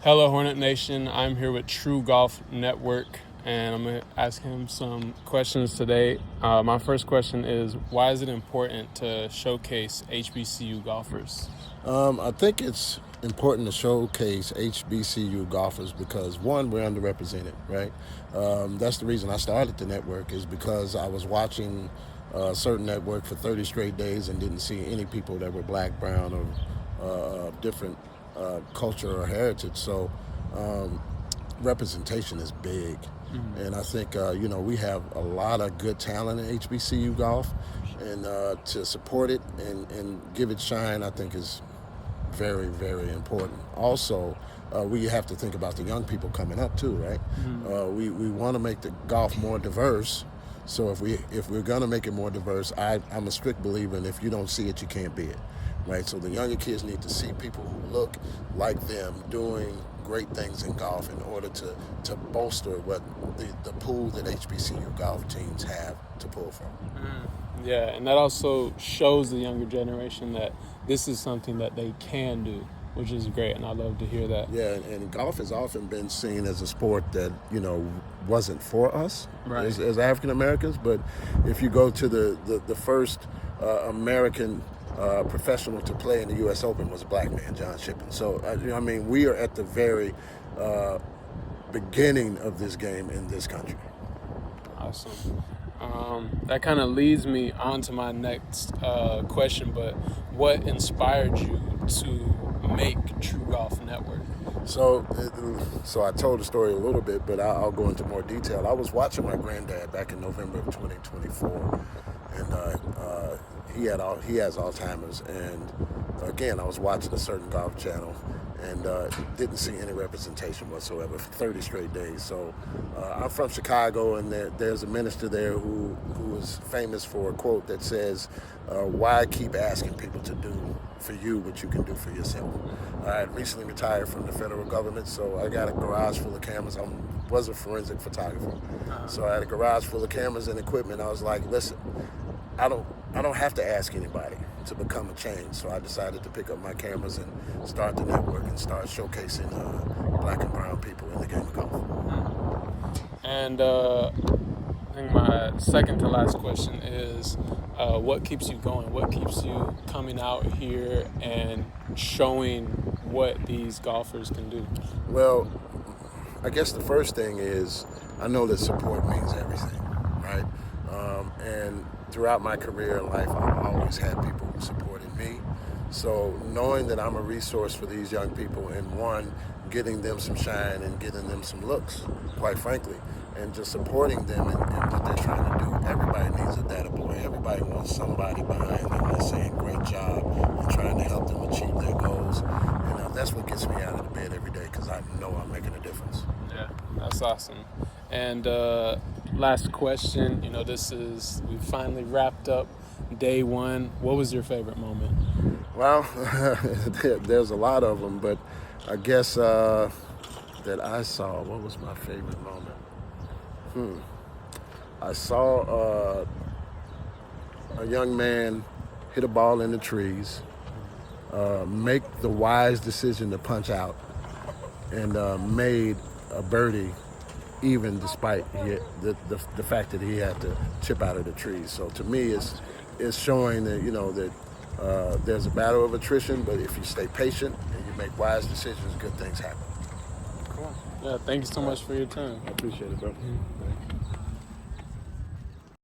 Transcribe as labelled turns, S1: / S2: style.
S1: Hello, Hornet Nation. I'm here with TruGolfNetwork, and I'm going to ask him some questions today. My first question is, why is it important to showcase HBCU golfers?
S2: I think it's important to showcase HBCU golfers because, one, we're underrepresented, right? That's the reason I started the network, is because I was watching a certain network for 30 straight days and didn't see any people that were black, brown, or different culture or heritage. So representation is big. And I think, we have a lot of good talent in HBCU golf, and to support it and give it shine, I think is very, very important. Also, we have to think about the young people coming up too, right? We want to make the golf more diverse. So if we're gonna make it more diverse, I'm a strict believer in if you don't see it, you can't be it, right? So the younger kids need to see people who look like them doing great things in golf in order to bolster what the pool that HBCU golf teams have to pull from.
S1: Yeah, and that also shows the younger generation that this is something that they can do, which is great, and I love to hear that.
S2: Yeah, and golf has often been seen as a sport that, wasn't for us
S1: Right.
S2: as African Americans. But if you go to the first American professional to play in the U.S. Open was a black man, John Shippen. So, we are at the very beginning of this game in this country.
S1: Awesome. That kind of leads me on to my next question, but what inspired you to make True Golf Network?
S2: So I told the story a little bit, but I'll go into more detail. I was watching my granddad back in November of 2024, and he has Alzheimer's. And again, I was watching a certain golf channel, and didn't see any representation whatsoever for 30 straight days. So I'm from Chicago, and there's a minister there who is famous for a quote that says, why keep asking people to do for you what you can do for yourself? I had recently retired from the federal government, so I got a garage full of cameras. I was a forensic photographer. So I had a garage full of cameras and equipment. I was like, listen, I don't have to ask anybody to become a change. So I decided to pick up my cameras and start the network and start showcasing black and brown people in the game of golf.
S1: And I think my second to last question is, what keeps you going? What keeps you coming out here and showing what these golfers can do?
S2: Well, I guess the first thing is I know that support means everything, right? And throughout my career in life, I've always had people who supported me. So knowing that I'm a resource for these young people, and one, getting them some shine and getting them some looks, quite frankly, and just supporting them in what they're trying to do. Everybody needs a data boy. Everybody wants somebody behind them that's saying great job and trying to help them achieve their goals. And that's what gets me out of the bed every day, because I know I'm making a difference.
S1: Yeah, that's awesome. And last question, we finally wrapped up day one. What was your favorite moment?
S2: Well, there's a lot of them, but I guess that I saw, what was my favorite moment? I saw a young man hit a ball in the trees, make the wise decision to punch out, and made a birdie, even despite the fact that he had to chip out of the trees. So to me, it's showing that there's a battle of attrition, but if you stay patient and you make wise decisions, good things happen.
S1: Cool. Yeah, thank you so much for your time.
S2: I appreciate it, bro.